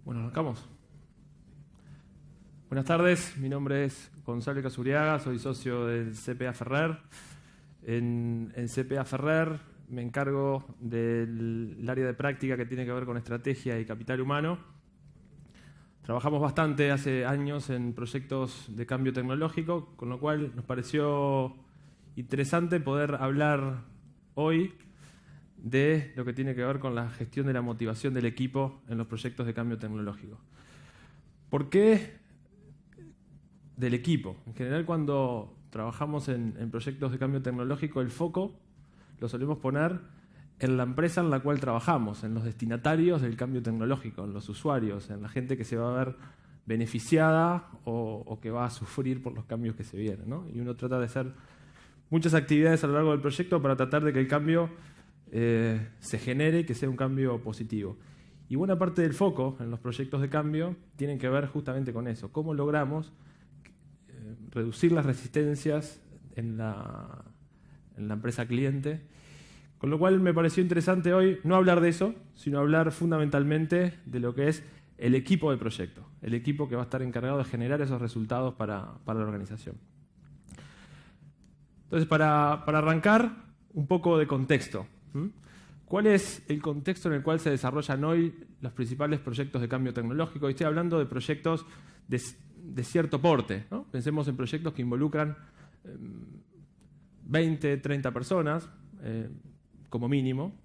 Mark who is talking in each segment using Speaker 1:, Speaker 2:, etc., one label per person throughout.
Speaker 1: Bueno, arrancamos. Buenas tardes, mi nombre es Gonzalo Casuriaga, soy socio del CPA Ferrer. En CPA Ferrer me encargo del área de práctica que tiene que ver con estrategia y capital humano. Trabajamos bastante hace años en proyectos de cambio tecnológico, con lo cual nos pareció interesante poder hablar hoy de lo que tiene que ver con la gestión de la motivación del equipo en los proyectos de cambio tecnológico. ¿Por qué del equipo? En general, cuando trabajamos en proyectos de cambio tecnológico, el foco lo solemos poner en la empresa en la cual trabajamos, en los destinatarios del cambio tecnológico, en los usuarios, en la gente que se va a ver beneficiada o que va a sufrir por los cambios que se vienen, ¿no? Y uno trata de hacer muchas actividades a lo largo del proyecto para tratar de que el cambio se genere y que sea un cambio positivo. Y buena parte del foco en los proyectos de cambio tienen que ver justamente con eso. ¿Cómo logramos reducir las resistencias en la empresa cliente? Con lo cual me pareció interesante hoy no hablar de eso, sino hablar fundamentalmente de lo que es el equipo de proyecto, el equipo que va a estar encargado de generar esos resultados para la organización. Entonces, para arrancar, un poco de contexto. ¿Cuál es el contexto en el cual se desarrollan hoy los principales proyectos de cambio tecnológico? Estoy hablando de proyectos de cierto porte, ¿no? Pensemos en proyectos que involucran 20, 30 personas, como mínimo,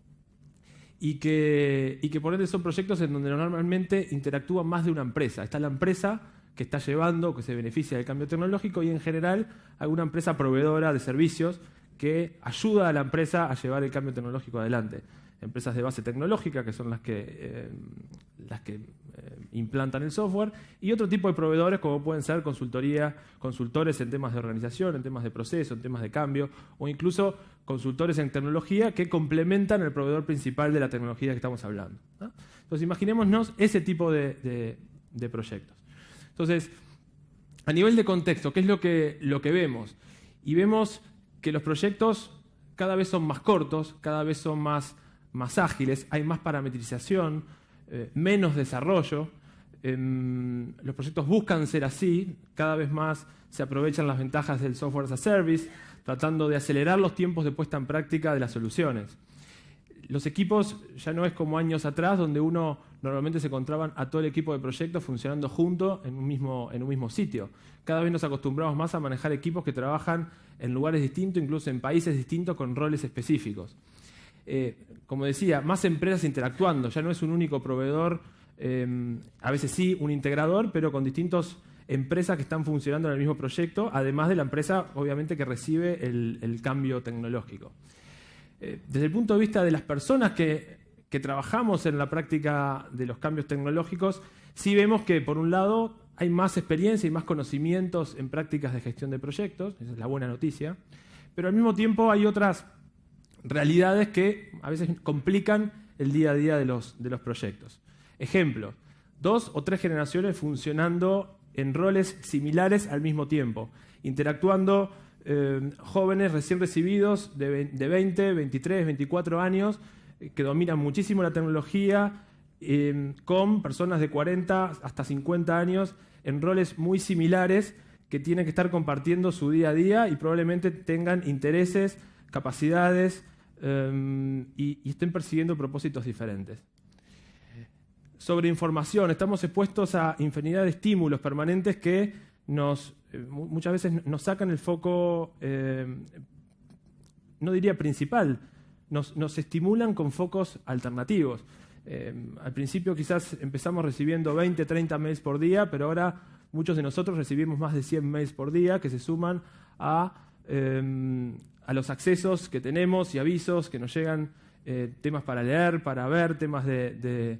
Speaker 1: y que por ende son proyectos en donde normalmente interactúan más de una empresa. Está la empresa que está llevando, que se beneficia del cambio tecnológico, y en general alguna empresa proveedora de servicios que ayuda a la empresa a llevar el cambio tecnológico adelante. Empresas de base tecnológica, que son las que implantan el software, y otro tipo de proveedores como pueden ser consultores en temas de organización, en temas de proceso, en temas de cambio, o incluso consultores en tecnología que complementan el proveedor principal de la tecnología que estamos hablando, ¿no? Entonces imaginémonos ese tipo de proyectos. Entonces, a nivel de contexto, ¿qué es lo que vemos? Y vemos que los proyectos cada vez son más cortos, cada vez son más ágiles, hay más parametrización, menos desarrollo. Los proyectos buscan ser así, cada vez más se aprovechan las ventajas del software as a service, tratando de acelerar los tiempos de puesta en práctica de las soluciones. Los equipos ya no es como años atrás, donde uno normalmente se encontraban a todo el equipo de proyectos funcionando junto en un mismo sitio. Cada vez nos acostumbramos más a manejar equipos que trabajan en lugares distintos, incluso en países distintos, con roles específicos. Como decía, más empresas interactuando, ya no es un único proveedor, a veces sí un integrador, pero con distintas empresas que están funcionando en el mismo proyecto, además de la empresa, obviamente, que recibe el cambio tecnológico. Desde el punto de vista de las personas que trabajamos en la práctica de los cambios tecnológicos, sí vemos que, por un lado, hay más experiencia y más conocimientos en prácticas de gestión de proyectos, esa es la buena noticia, pero al mismo tiempo hay otras realidades que a veces complican el día a día de los proyectos. Ejemplo, 2 o 3 generaciones funcionando en roles similares al mismo tiempo, interactuando jóvenes recién recibidos de 20, 23, 24 años que dominan muchísimo la tecnología, con personas de 40 hasta 50 años en roles muy similares que tienen que estar compartiendo su día a día y probablemente tengan intereses, capacidades y estén persiguiendo propósitos diferentes. Sobre información, estamos expuestos a infinidad de estímulos permanentes que muchas veces nos sacan el foco, no diría principal, nos estimulan con focos alternativos. Al principio quizás empezamos recibiendo 20, 30 mails por día, pero ahora muchos de nosotros recibimos más de 100 mails por día que se suman a los accesos que tenemos y avisos que nos llegan, temas para leer, para ver, temas de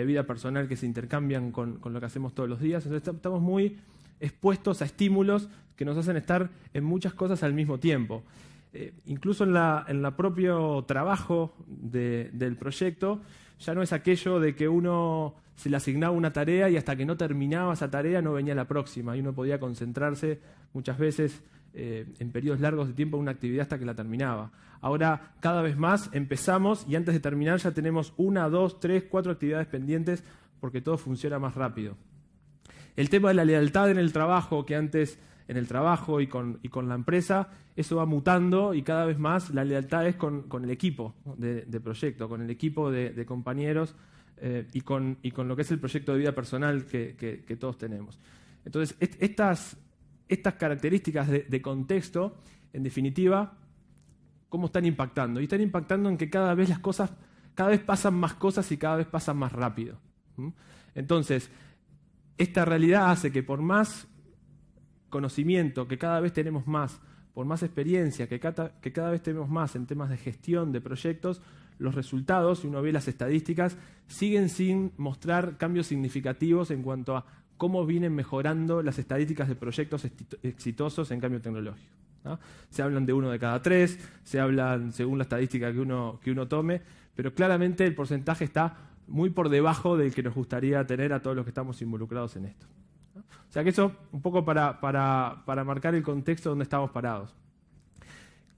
Speaker 1: vida personal que se intercambian con lo que hacemos todos los días. Entonces estamos muy expuestos a estímulos que nos hacen estar en muchas cosas al mismo tiempo. Incluso en la propio trabajo del proyecto, ya no es aquello de que uno se le asignaba una tarea y hasta que no terminaba esa tarea no venía la próxima, y uno podía concentrarse muchas veces en periodos largos de tiempo en una actividad hasta que la terminaba. Ahora, cada vez más empezamos y antes de terminar ya tenemos 1, 2, 3, 4 actividades pendientes porque todo funciona más rápido. El tema de la lealtad en el trabajo, que antes en el trabajo y con la empresa, eso va mutando y cada vez más la lealtad es con el equipo de proyecto, con el equipo de compañeros y con lo que es el proyecto de vida personal que todos tenemos. Entonces, estas características de contexto, en definitiva, ¿cómo están impactando? Y están impactando en que cada vez pasan más cosas y cada vez pasan más rápido. Entonces, esta realidad hace que por más conocimiento, que cada vez tenemos más, por más experiencia, que cada vez tenemos más en temas de gestión de proyectos, los resultados, si uno ve las estadísticas, siguen sin mostrar cambios significativos en cuanto a cómo vienen mejorando las estadísticas de proyectos exitosos en cambio tecnológico, ¿no? Se hablan de 1 de cada 3, se hablan según la estadística que uno tome, pero claramente el porcentaje está muy por debajo del que nos gustaría tener a todos los que estamos involucrados en esto. O sea que eso un poco para marcar el contexto donde estamos parados.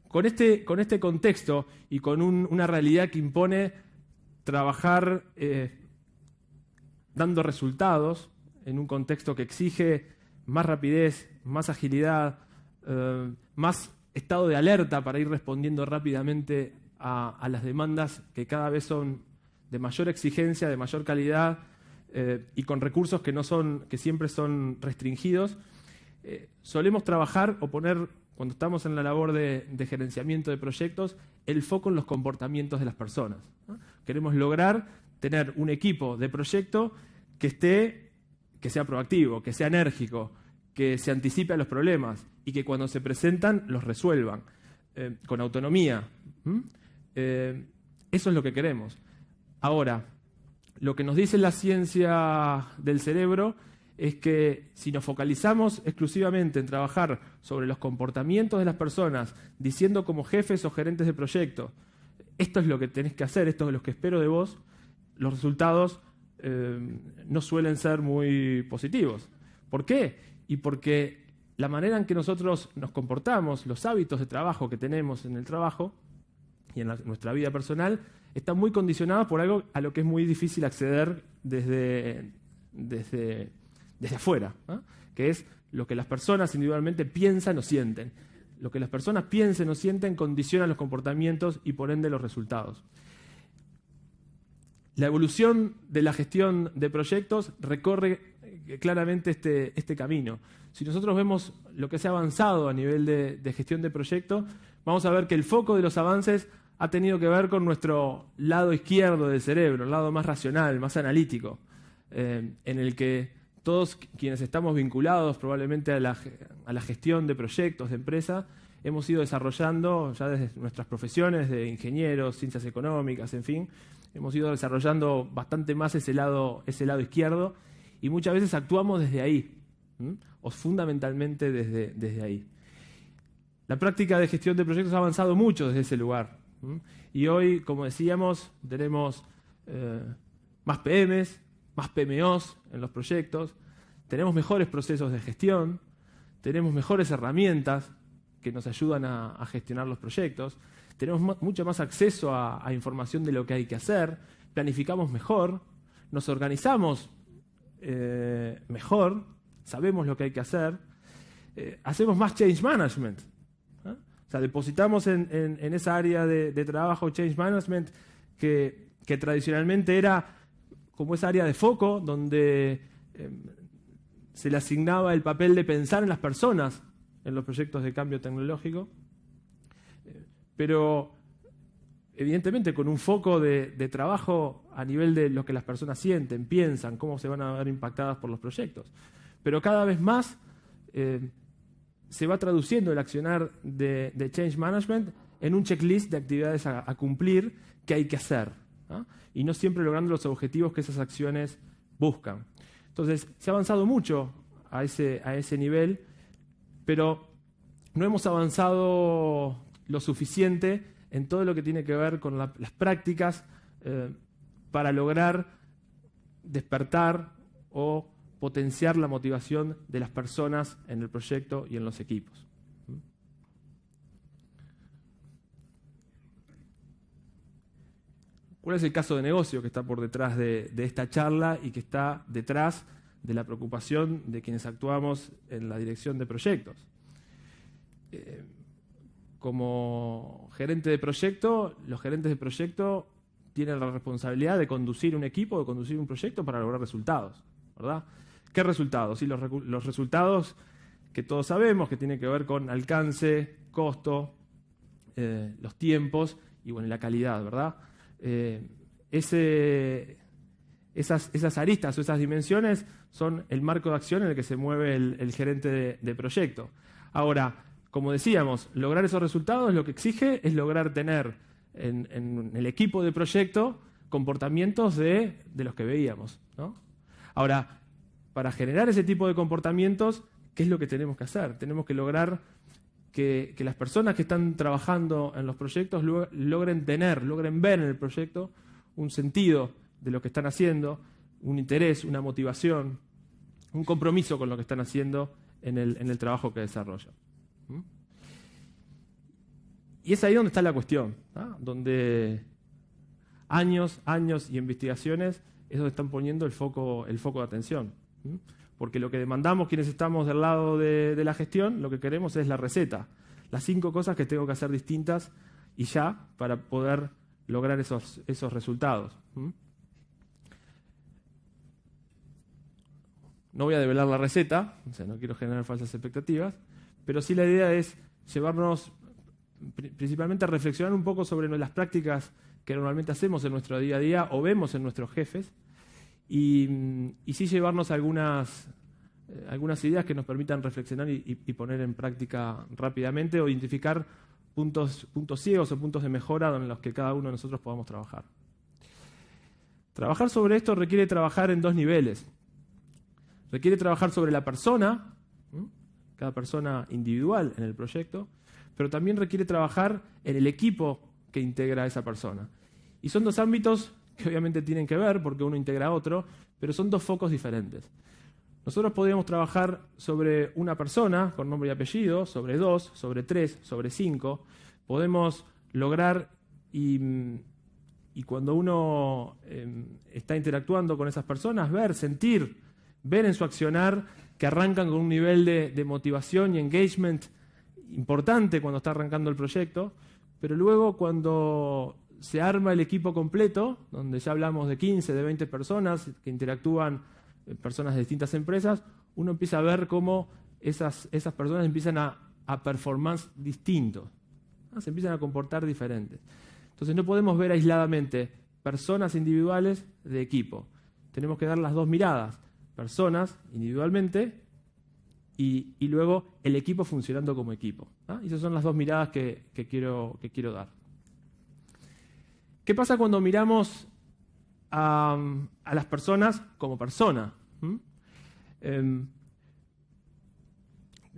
Speaker 1: Con este contexto y con una realidad que impone trabajar dando resultados en un contexto que exige más rapidez, más agilidad, más estado de alerta para ir respondiendo rápidamente a las demandas que cada vez son de mayor exigencia, de mayor calidad, y con recursos que siempre son restringidos, solemos trabajar o poner, cuando estamos en la labor de gerenciamiento de proyectos, el foco en los comportamientos de las personas, ¿no? Queremos lograr tener un equipo de proyecto que sea proactivo, que sea enérgico, que se anticipe a los problemas y que cuando se presentan los resuelvan con autonomía. Eso es lo que queremos. Ahora, lo que nos dice la ciencia del cerebro es que si nos focalizamos exclusivamente en trabajar sobre los comportamientos de las personas, diciendo como jefes o gerentes de proyecto, esto es lo que tenés que hacer, esto es lo que espero de vos, los resultados no suelen ser muy positivos. ¿Por qué? Y porque la manera en que nosotros nos comportamos, los hábitos de trabajo que tenemos en el trabajo y en nuestra vida personal, están muy condicionados por algo a lo que es muy difícil acceder desde afuera, ¿no? Que es lo que las personas individualmente piensan o sienten. Lo que las personas piensen o sienten condiciona los comportamientos y por ende los resultados. La evolución de la gestión de proyectos recorre claramente este camino. Si nosotros vemos lo que se ha avanzado a nivel de gestión de proyectos, vamos a ver que el foco de los avances ha tenido que ver con nuestro lado izquierdo del cerebro, el lado más racional, más analítico, en el que todos quienes estamos vinculados probablemente a la gestión de proyectos, de empresa, hemos ido desarrollando ya desde nuestras profesiones de ingenieros, ciencias económicas, en fin, hemos ido desarrollando bastante más ese lado izquierdo y muchas veces actuamos desde ahí, o fundamentalmente desde ahí. La práctica de gestión de proyectos ha avanzado mucho desde ese lugar. Y hoy, como decíamos, tenemos más PMs, más PMOs en los proyectos, tenemos mejores procesos de gestión, tenemos mejores herramientas que nos ayudan a gestionar los proyectos, tenemos mucho más acceso a información de lo que hay que hacer, planificamos mejor, nos organizamos mejor, sabemos lo que hay que hacer, hacemos más change management. O sea, depositamos en esa área de trabajo change management que tradicionalmente era como esa área de foco donde se le asignaba el papel de pensar en las personas en los proyectos de cambio tecnológico, pero evidentemente con un foco de trabajo a nivel de lo que las personas sienten, piensan, cómo se van a ver impactadas por los proyectos. Pero cada vez más se va traduciendo el accionar de change management en un checklist de actividades a cumplir que hay que hacer, ¿no? Y no siempre logrando los objetivos que esas acciones buscan. Entonces, se ha avanzado mucho a ese nivel, pero no hemos avanzado lo suficiente en todo lo que tiene que ver con las prácticas para lograr despertar o potenciar la motivación de las personas en el proyecto y en los equipos. ¿Cuál es el caso de negocio que está por detrás de esta charla y que está detrás de la preocupación de quienes actuamos en la dirección de proyectos? Como gerente de proyecto, los gerentes de proyecto tienen la responsabilidad de conducir un equipo, de conducir un proyecto para lograr resultados, ¿verdad? ¿Qué resultados? Sí, los resultados que todos sabemos, que tienen que ver con alcance, costo, los tiempos y bueno, la calidad, ¿verdad? Esas aristas o esas dimensiones son el marco de acción en el que se mueve el gerente de proyecto. Ahora, como decíamos, lograr esos resultados lo que exige es lograr tener en el equipo de proyecto comportamientos de los que veíamos, ¿no? Ahora, para generar ese tipo de comportamientos, ¿qué es lo que tenemos que hacer? Tenemos que lograr que las personas que están trabajando en los proyectos logren ver en el proyecto un sentido de lo que están haciendo, un interés, una motivación, un compromiso con lo que están haciendo en el trabajo que desarrollan. Y es ahí donde está la cuestión, ¿no? Donde años y investigaciones es donde están poniendo el foco de atención. Porque lo que demandamos quienes estamos del lado de la gestión, lo que queremos es la receta, las 5 cosas que tengo que hacer distintas y ya para poder lograr esos resultados. No voy a develar la receta, o sea, no quiero generar falsas expectativas, pero sí la idea es llevarnos principalmente a reflexionar un poco sobre las prácticas que normalmente hacemos en nuestro día a día o vemos en nuestros jefes y sí llevarnos algunas ideas que nos permitan reflexionar y poner en práctica rápidamente o identificar puntos ciegos o puntos de mejora en los que cada uno de nosotros podamos trabajar. Trabajar sobre esto requiere trabajar en 2 niveles. Requiere trabajar sobre la persona, cada persona individual en el proyecto, pero también requiere trabajar en el equipo que integra a esa persona. Y son 2 ámbitos que obviamente tienen que ver, porque uno integra a otro, pero son 2 focos diferentes. Nosotros podríamos trabajar sobre una persona con nombre y apellido, sobre 2, sobre 3, sobre 5. Podemos lograr, y cuando uno está interactuando con esas personas, ver, sentir, ver en su accionar que arrancan con un nivel de motivación y engagement importante cuando está arrancando el proyecto, pero luego cuando se arma el equipo completo, donde ya hablamos de 15, de 20 personas que interactúan, personas de distintas empresas, uno empieza a ver cómo esas personas empiezan a performance distintos, ¿no? Se empiezan a comportar diferentes. Entonces no podemos ver aisladamente personas individuales de equipo. Tenemos que dar las 2 miradas, personas individualmente y luego el equipo funcionando como equipo, ¿no? Y esas son las 2 miradas que quiero dar. ¿Qué pasa cuando miramos a las personas como personas?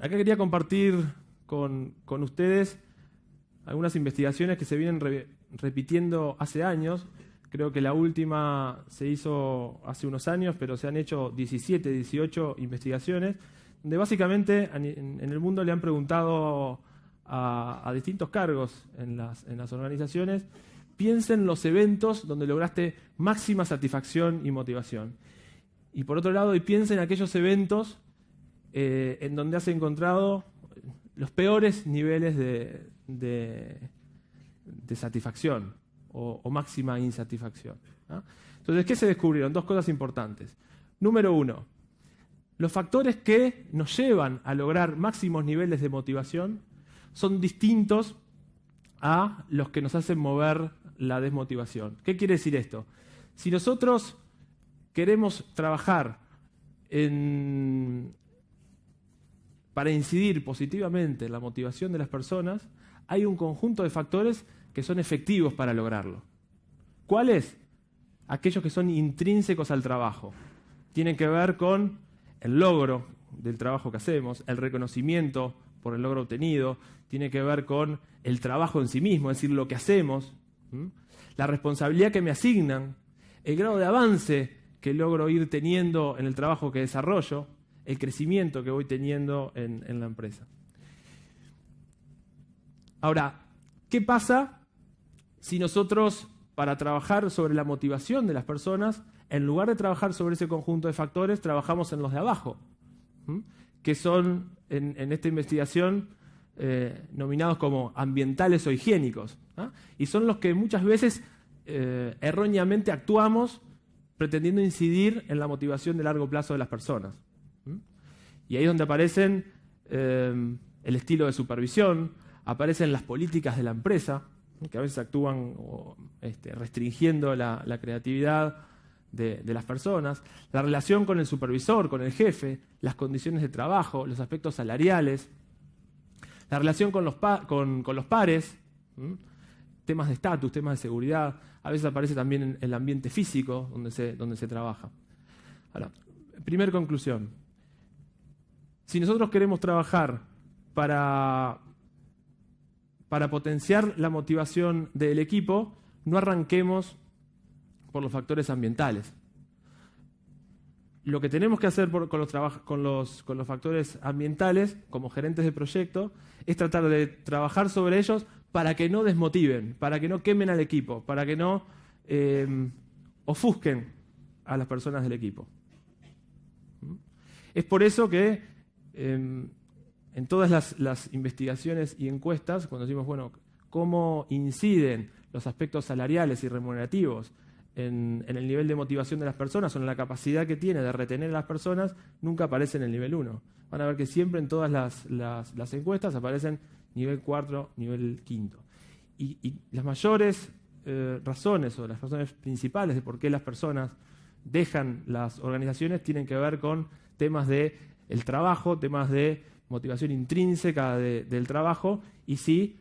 Speaker 1: Acá quería compartir con ustedes algunas investigaciones que se vienen repitiendo hace años. Creo que la última se hizo hace unos años, pero se han hecho 17, 18 investigaciones, donde básicamente en el mundo le han preguntado a distintos cargos en las organizaciones, piensen los eventos donde lograste máxima satisfacción y motivación. Y por otro lado, piensen en aquellos eventos en donde has encontrado los peores niveles de satisfacción o máxima insatisfacción, ¿no? Entonces, ¿qué se descubrieron? 2 cosas importantes. Número 1, los factores que nos llevan a lograr máximos niveles de motivación son distintos a los que nos hacen mover la desmotivación. ¿Qué quiere decir esto? Si nosotros queremos trabajar para incidir positivamente en la motivación de las personas, hay un conjunto de factores que son efectivos para lograrlo. ¿Cuáles? Aquellos que son intrínsecos al trabajo. Tienen que ver con el logro del trabajo que hacemos, el reconocimiento por el logro obtenido, tiene que ver con el trabajo en sí mismo, es decir, lo que hacemos, la responsabilidad que me asignan, el grado de avance que logro ir teniendo en el trabajo que desarrollo, el crecimiento que voy teniendo en la empresa. Ahora, ¿qué pasa si nosotros para trabajar sobre la motivación de las personas, en lugar de trabajar sobre ese conjunto de factores, trabajamos en los de abajo, que son, en esta investigación, nominados como ambientales o higiénicos, ¿no? Y son los que muchas veces erróneamente actuamos pretendiendo incidir en la motivación de largo plazo de las personas. Y ahí es donde aparecen el estilo de supervisión, aparecen las políticas de la empresa, que a veces actúan restringiendo la creatividad de las personas, la relación con el supervisor, con el jefe, las condiciones de trabajo, los aspectos salariales, la relación con los pares, temas de estatus, temas de seguridad. A veces aparece también en el ambiente físico donde se trabaja. Ahora, primera conclusión. Si nosotros queremos trabajar para potenciar la motivación del equipo, no arranquemos por los factores ambientales. Lo que tenemos que hacer con los factores ambientales, como gerentes de proyecto, es tratar de trabajar sobre ellos para que no desmotiven, para que no quemen al equipo, para que no ofusquen a las personas del equipo. Es por eso que en todas las investigaciones y encuestas, cuando decimos, bueno, cómo inciden los aspectos salariales y remunerativos en el nivel de motivación de las personas o en la capacidad que tiene de retener a las personas, nunca aparece en el nivel 1. Van a ver que siempre en todas las encuestas aparecen nivel 4, nivel 5. Y las mayores razones o las razones principales de por qué las personas dejan las organizaciones tienen que ver con temas del trabajo, temas de motivación intrínseca del trabajo y sí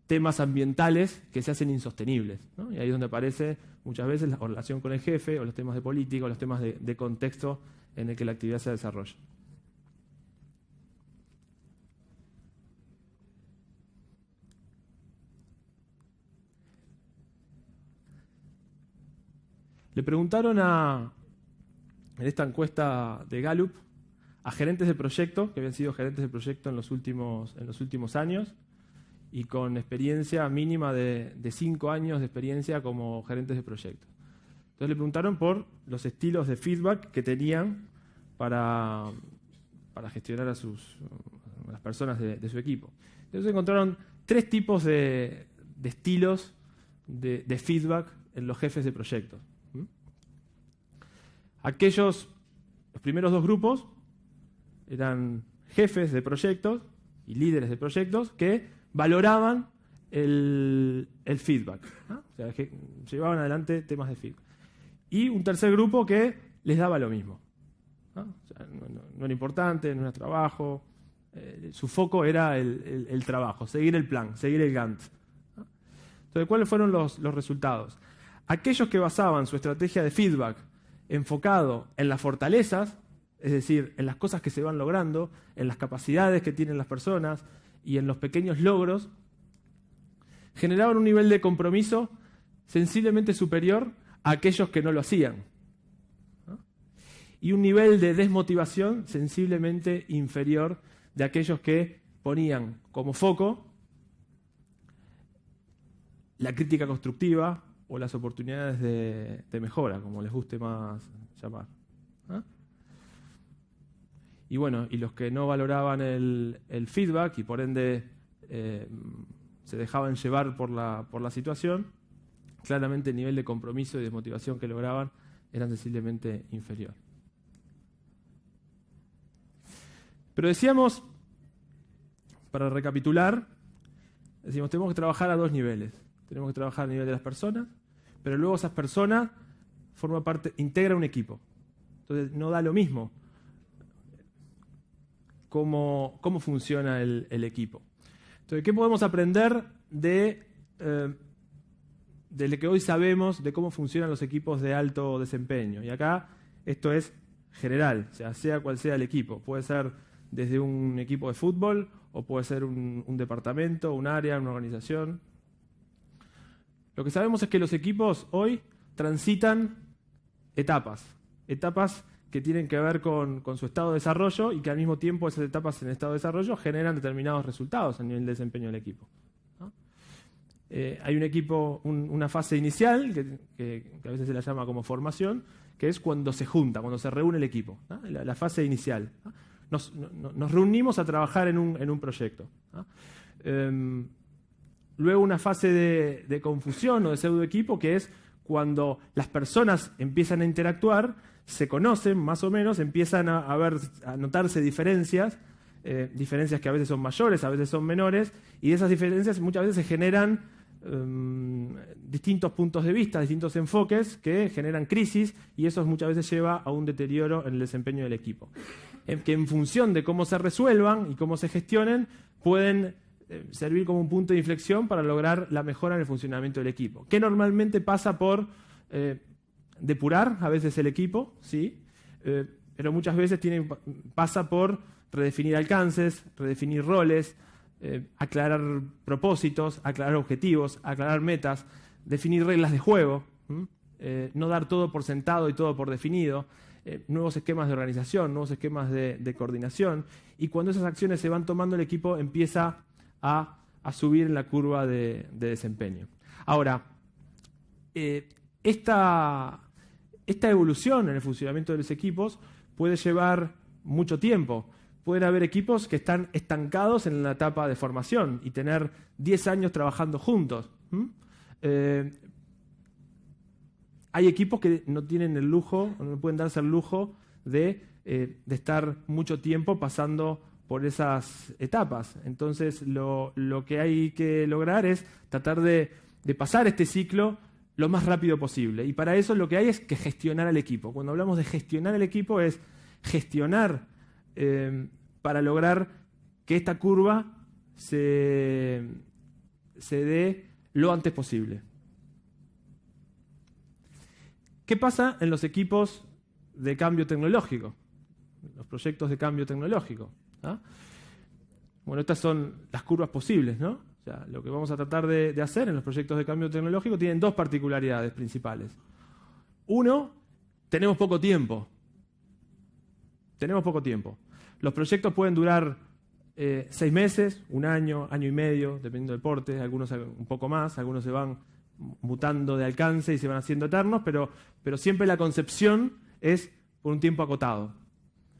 Speaker 1: temas ambientales que se hacen insostenibles, ¿no? Y ahí es donde aparece muchas veces la relación con el jefe o los temas de política o los temas de contexto en el que la actividad se desarrolla. Le preguntaron en esta encuesta de Gallup a gerentes de proyecto, que habían sido gerentes de proyecto en los últimos años, y con experiencia mínima de 5 años de experiencia como gerentes de proyecto. Entonces le preguntaron por los estilos de feedback que tenían para gestionar a las personas de su equipo. Entonces encontraron 3 tipos de estilos de feedback en los jefes de proyectos. Los primeros 2 grupos eran jefes de proyectos y líderes de proyectos que valoraban el feedback, ¿no? O sea, que llevaban adelante temas de feedback. Y un tercer grupo que les daba lo mismo, ¿no? O sea, no era importante, no era trabajo, su foco era el trabajo, seguir el plan, seguir el Gantt, ¿no? Entonces, ¿cuáles fueron los resultados? Aquellos que basaban su estrategia de feedback enfocado en las fortalezas, es decir, en las cosas que se van logrando, en las capacidades que tienen las personas y en los pequeños logros, generaban un nivel de compromiso sensiblemente superior a aquellos que no lo hacían, ¿no? Y un nivel de desmotivación sensiblemente inferior de aquellos que ponían como foco la crítica constructiva o las oportunidades de mejora, como les guste más llamar, ¿no? Y bueno, y los que no valoraban el feedback y por ende se dejaban llevar por la situación, claramente el nivel de compromiso y de motivación que lograban eran sensiblemente inferior. Pero decíamos, para recapitular, tenemos que trabajar a 2 niveles. Tenemos que trabajar a nivel de las personas, pero luego esas personas integran un equipo. Entonces no da lo mismo cómo funciona el equipo. Entonces, ¿qué podemos aprender de lo que hoy sabemos de cómo funcionan los equipos de alto desempeño? Y acá esto es general, sea cual sea el equipo. Puede ser desde un equipo de fútbol o puede ser un departamento, un área, una organización. Lo que sabemos es que los equipos hoy transitan etapas que tienen que ver con su estado de desarrollo y que al mismo tiempo esas etapas en estado de desarrollo generan determinados resultados a nivel de desempeño del equipo, ¿no? hay un equipo, una fase inicial, que a veces se la llama como formación, que es cuando se junta, cuando se reúne el equipo, ¿no? La fase inicial, ¿no? Nos reunimos a trabajar en un proyecto, ¿no? Luego una fase de confusión o de pseudo equipo, que es cuando las personas empiezan a interactuar, se conocen más o menos, empiezan a notarse diferencias, diferencias que a veces son mayores, a veces son menores, y de esas diferencias muchas veces se generan distintos puntos de vista, distintos enfoques que generan crisis, y eso muchas veces lleva a un deterioro en el desempeño del equipo. Que en función de cómo se resuelvan y cómo se gestionen, pueden servir como un punto de inflexión para lograr la mejora en el funcionamiento del equipo, que normalmente pasa por depurar a veces el equipo, ¿sí? Pero muchas veces pasa por redefinir alcances, redefinir roles, aclarar propósitos, aclarar objetivos, aclarar metas, definir reglas de juego, no dar todo por sentado y todo por definido, nuevos esquemas de organización, nuevos esquemas de coordinación, y cuando esas acciones se van tomando, el equipo empieza a subir en la curva de desempeño. Ahora, esta evolución en el funcionamiento de los equipos puede llevar mucho tiempo. Pueden haber equipos que están estancados en la etapa de formación y tener 10 años trabajando juntos. Hay equipos que no tienen el lujo, no pueden darse el lujo de estar mucho tiempo pasando por esas etapas. Entonces, lo que hay que lograr es tratar de pasar este ciclo lo más rápido posible. Y para eso lo que hay es que gestionar al equipo. Cuando hablamos de gestionar el equipo, es gestionar para lograr que esta curva se dé lo antes posible. ¿Qué pasa en los equipos de cambio tecnológico? Los proyectos de cambio tecnológico, ¿no? Bueno, estas son las curvas posibles, ¿no? O sea, lo que vamos a tratar de hacer en los proyectos de cambio tecnológico tienen dos particularidades principales. Uno, tenemos poco tiempo. Tenemos poco tiempo. Los proyectos pueden durar 6 meses, 1 año, año y medio, dependiendo del porte, algunos un poco más, algunos se van mutando de alcance y se van haciendo eternos, pero siempre la concepción es por un tiempo acotado.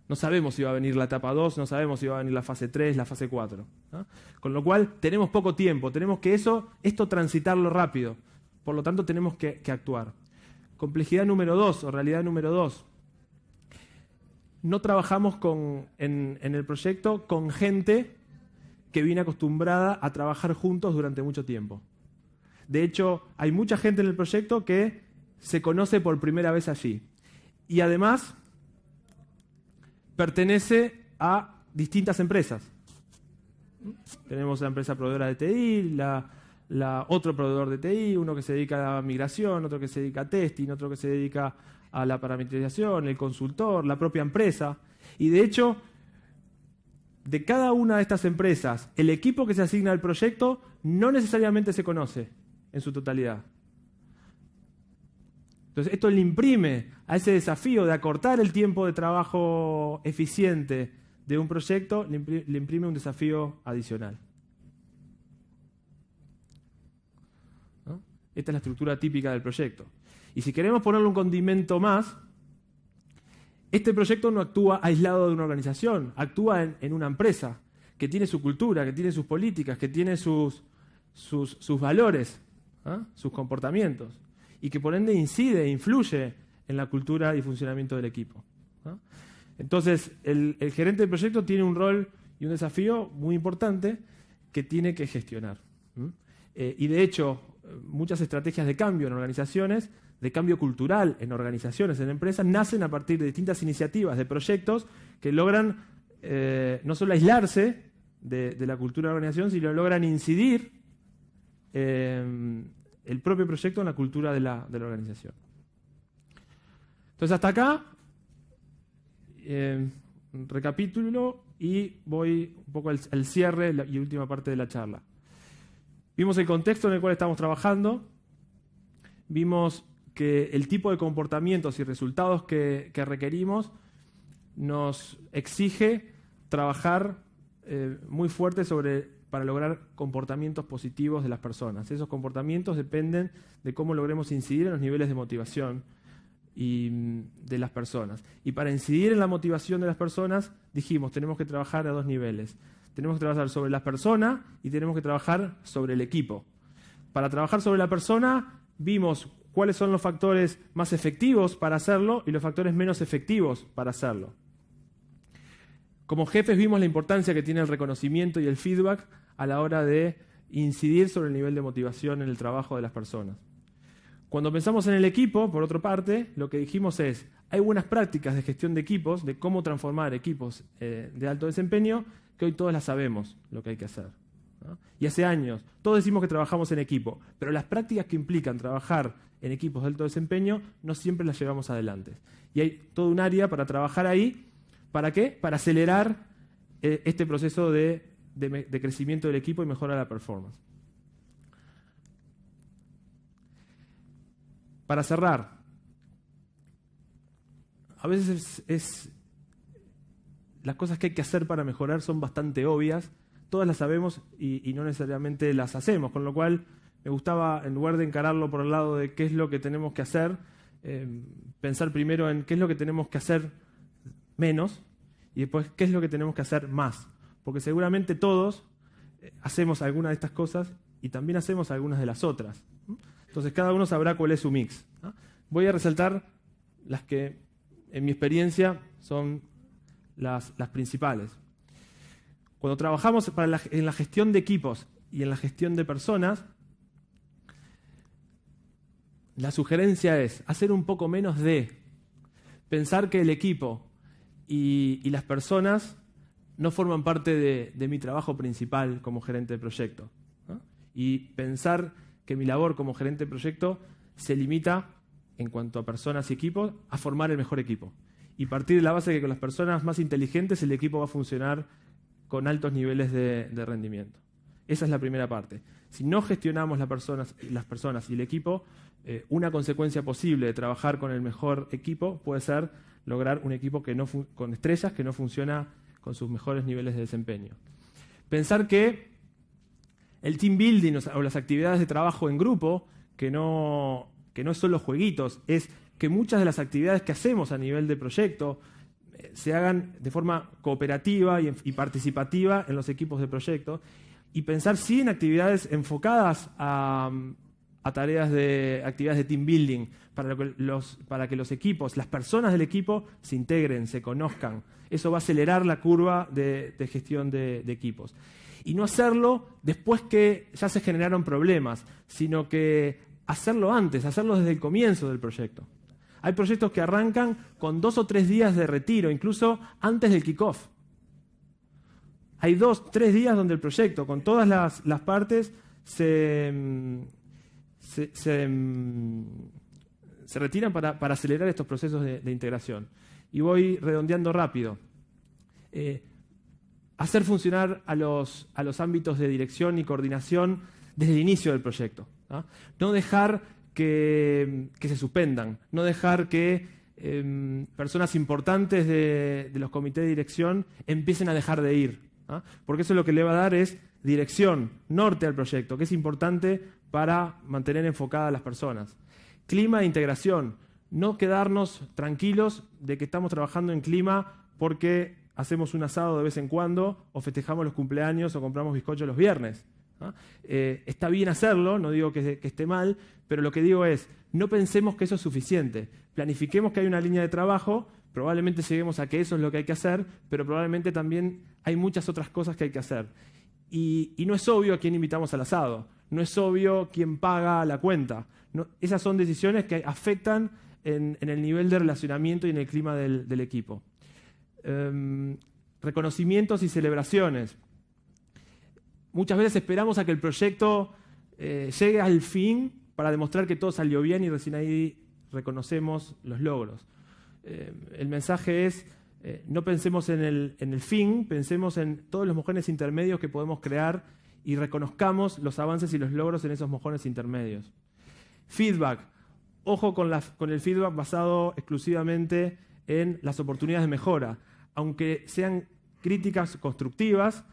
Speaker 1: No sabemos si va a venir la etapa 2, no sabemos si va a venir la fase 3, la fase 4, ¿no? Con lo cual tenemos poco tiempo, tenemos que esto transitarlo rápido, por lo tanto tenemos que actuar. Complejidad número 2, o realidad número 2. No trabajamos en el proyecto con gente que viene acostumbrada a trabajar juntos durante mucho tiempo. De hecho, hay mucha gente en el proyecto que se conoce por primera vez allí. Y además, pertenece a distintas empresas. Tenemos la empresa proveedora de TI, otro proveedor de TI, uno que se dedica a migración, otro que se dedica a testing, otro que se dedica a la parametrización, el consultor, la propia empresa. Y de hecho, de cada una de estas empresas, el equipo que se asigna al proyecto no necesariamente se conoce en su totalidad. Entonces, esto le imprime a ese desafío de acortar el tiempo de trabajo eficiente de un proyecto, le imprime un desafío adicional, ¿no? Esta es la estructura típica del proyecto. Y si queremos ponerle un condimento más, este proyecto no actúa aislado de una organización, actúa en una empresa que tiene su cultura, que tiene sus políticas, que tiene sus valores, ¿eh? Sus comportamientos, y que por ende incide e influye en la cultura y funcionamiento del equipo, ¿no? Entonces, el gerente del proyecto tiene un rol y un desafío muy importante que tiene que gestionar. Y de hecho, muchas estrategias de cambio en organizaciones, de cambio cultural en organizaciones, en empresas, nacen a partir de distintas iniciativas, de proyectos que logran no solo aislarse de la cultura de la organización, sino logran incidir el propio proyecto en la cultura de la organización. Entonces, hasta acá, recapitulo y voy un poco al cierre y última parte de la charla. Vimos el contexto en el cual estamos trabajando, vimos que el tipo de comportamientos y resultados que requerimos nos exige trabajar muy fuerte para lograr comportamientos positivos de las personas. Esos comportamientos dependen de cómo logremos incidir en los niveles de motivación de las personas. Y para incidir en la motivación de las personas, dijimos, tenemos que trabajar a dos niveles. Tenemos que trabajar sobre la persona y tenemos que trabajar sobre el equipo. Para trabajar sobre la persona, vimos cuáles son los factores más efectivos para hacerlo y los factores menos efectivos para hacerlo. Como jefes vimos la importancia que tiene el reconocimiento y el feedback a la hora de incidir sobre el nivel de motivación en el trabajo de las personas. Cuando pensamos en el equipo, por otra parte, lo que dijimos es, hay buenas prácticas de gestión de equipos, de cómo transformar equipos de alto desempeño, que hoy todos las sabemos lo que hay que hacer, ¿no? Y hace años, todos decimos que trabajamos en equipo, pero las prácticas que implican trabajar en equipos de alto desempeño no siempre las llevamos adelante. Y hay todo un área para trabajar ahí. ¿Para qué? Para acelerar este proceso de crecimiento del equipo y mejorar la performance. Para cerrar, a veces las cosas que hay que hacer para mejorar son bastante obvias, todas las sabemos y no necesariamente las hacemos, con lo cual me gustaba, en lugar de encararlo por el lado de qué es lo que tenemos que hacer, pensar primero en qué es lo que tenemos que hacer menos y después qué es lo que tenemos que hacer más, porque seguramente todos hacemos alguna de estas cosas y también hacemos algunas de las otras. Entonces cada uno sabrá cuál es su mix, ¿no? Voy a resaltar las que en mi experiencia son las principales. Cuando trabajamos en la gestión de equipos y en la gestión de personas, la sugerencia es hacer un poco menos de pensar que el equipo y las personas no forman parte de mi trabajo principal como gerente de proyecto, ¿no? Y pensar que mi labor como gerente de proyecto se limita, en cuanto a personas y equipos, a formar el mejor equipo. Y partir de la base de que con las personas más inteligentes el equipo va a funcionar con altos niveles de rendimiento. Esa es la primera parte. Si no gestionamos las personas y el equipo, una consecuencia posible de trabajar con el mejor equipo puede ser lograr un equipo con estrellas que no funciona con sus mejores niveles de desempeño. Pensar que el team building o las actividades de trabajo en grupo, que no es solo jueguitos, es que muchas de las actividades que hacemos a nivel de proyecto se hagan de forma cooperativa y participativa en los equipos de proyecto, y pensar sí en actividades enfocadas a actividades de team building, para que los equipos, las personas del equipo se integren, se conozcan. Eso va a acelerar la curva de gestión de equipos. Y no hacerlo después que ya se generaron problemas, sino que hacerlo antes, hacerlo desde el comienzo del proyecto. Hay proyectos que arrancan con 2 o 3 días de retiro, incluso antes del kickoff. Hay 2 o 3 días donde el proyecto, con todas las partes, se retiran para acelerar estos procesos de integración. Y voy redondeando rápido. Hacer funcionar a los ámbitos de dirección y coordinación desde el inicio del proyecto, ¿no? No dejar que se suspendan, no dejar que personas importantes de los comités de dirección empiecen a dejar de ir, ¿no? Porque eso lo que le va a dar es dirección, norte al proyecto, que es importante para mantener enfocadas a las personas. Clima de integración, no quedarnos tranquilos de que estamos trabajando en clima porque hacemos un asado de vez en cuando o festejamos los cumpleaños o compramos bizcochos los viernes, ¿no? Está bien hacerlo, no digo que esté mal, pero lo que digo es, no pensemos que eso es suficiente. Planifiquemos que hay una línea de trabajo, probablemente lleguemos a que eso es lo que hay que hacer, pero probablemente también hay muchas otras cosas que hay que hacer. Y no es obvio a quién invitamos al asado, no es obvio quién paga la cuenta. No, esas son decisiones que afectan en el nivel de relacionamiento y en el clima del equipo. Reconocimientos y celebraciones. Muchas veces esperamos a que el proyecto llegue al fin para demostrar que todo salió bien y recién ahí reconocemos los logros. El mensaje es, no pensemos en el fin, pensemos en todos los mojones intermedios que podemos crear y reconozcamos los avances y los logros en esos mojones intermedios. Feedback. Ojo con el feedback basado exclusivamente en las oportunidades de mejora. Aunque sean críticas constructivas,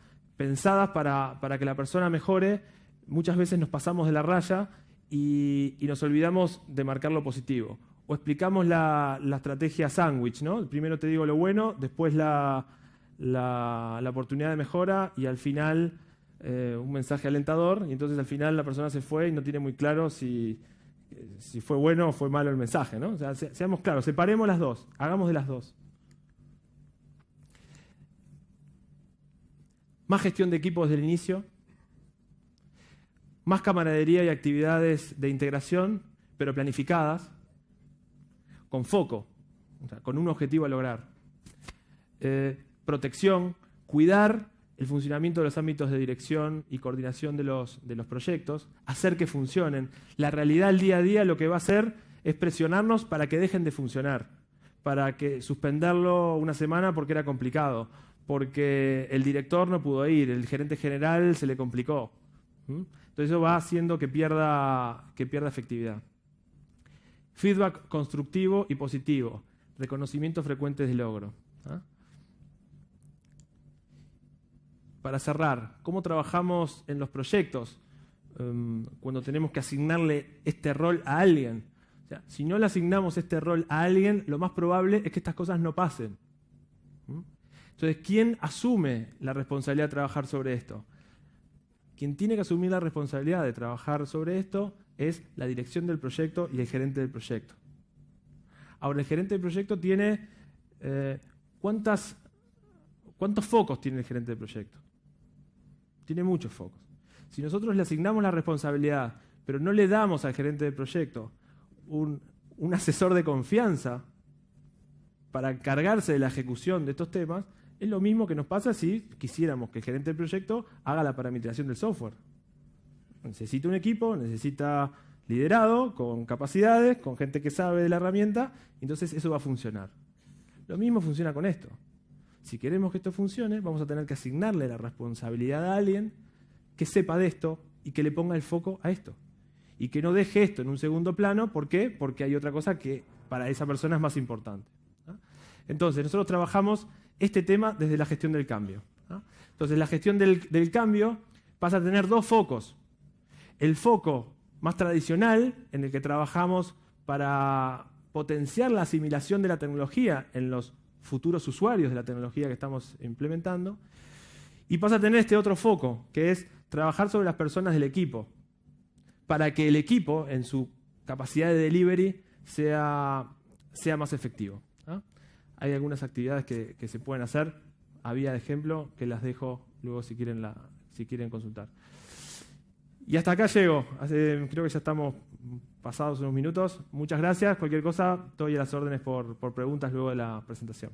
Speaker 1: pensadas para que la persona mejore, muchas veces nos pasamos de la raya y nos olvidamos de marcar lo positivo. O explicamos la estrategia sándwich, ¿no? Primero te digo lo bueno, después la oportunidad de mejora y al final un mensaje alentador. Y entonces al final la persona se fue y no tiene muy claro si fue bueno o fue malo el mensaje, ¿no? O sea, seamos claros, separemos las dos, hagamos de las dos. Más gestión de equipos desde el inicio, más camaradería y actividades de integración, pero planificadas, con foco, o sea, con un objetivo a lograr. Protección, cuidar el funcionamiento de los ámbitos de dirección y coordinación de los proyectos, hacer que funcionen. La realidad del día a día lo que va a hacer es presionarnos para que dejen de funcionar, para que suspenderlo una semana porque era complicado, porque el director no pudo ir, el gerente general se le complicó. Entonces eso va haciendo que pierda efectividad. Feedback constructivo y positivo, reconocimientos frecuentes de logro. Para cerrar, ¿cómo trabajamos en los proyectos cuando tenemos que asignarle este rol a alguien? O sea, si no le asignamos este rol a alguien, lo más probable es que estas cosas no pasen. Entonces, ¿quién asume la responsabilidad de trabajar sobre esto? Quien tiene que asumir la responsabilidad de trabajar sobre esto es la dirección del proyecto y el gerente del proyecto. Ahora, el gerente del proyecto tiene... ¿Cuántos focos tiene el gerente del proyecto? Tiene muchos focos. Si nosotros le asignamos la responsabilidad, pero no le damos al gerente del proyecto un asesor de confianza para encargarse de la ejecución de estos temas, es lo mismo que nos pasa si quisiéramos que el gerente del proyecto haga la parametrización del software. Necesita un equipo, necesita liderado, con capacidades, con gente que sabe de la herramienta, entonces eso va a funcionar. Lo mismo funciona con esto. Si queremos que esto funcione, vamos a tener que asignarle la responsabilidad a alguien que sepa de esto y que le ponga el foco a esto. Y que no deje esto en un segundo plano. ¿Por qué? Porque hay otra cosa que para esa persona es más importante. Entonces, nosotros trabajamos este tema desde la gestión del cambio. Entonces, la gestión del cambio pasa a tener dos focos. El foco más tradicional, en el que trabajamos para potenciar la asimilación de la tecnología en los futuros usuarios de la tecnología que estamos implementando, y pasa a tener este otro foco, que es trabajar sobre las personas del equipo, para que el equipo, en su capacidad de delivery, sea más efectivo. Hay algunas actividades que se pueden hacer, a vía de ejemplo, que las dejo luego si quieren consultar. Y hasta acá llego. Creo que ya estamos pasados unos minutos. Muchas gracias. Cualquier cosa, estoy a las órdenes por preguntas luego de la presentación.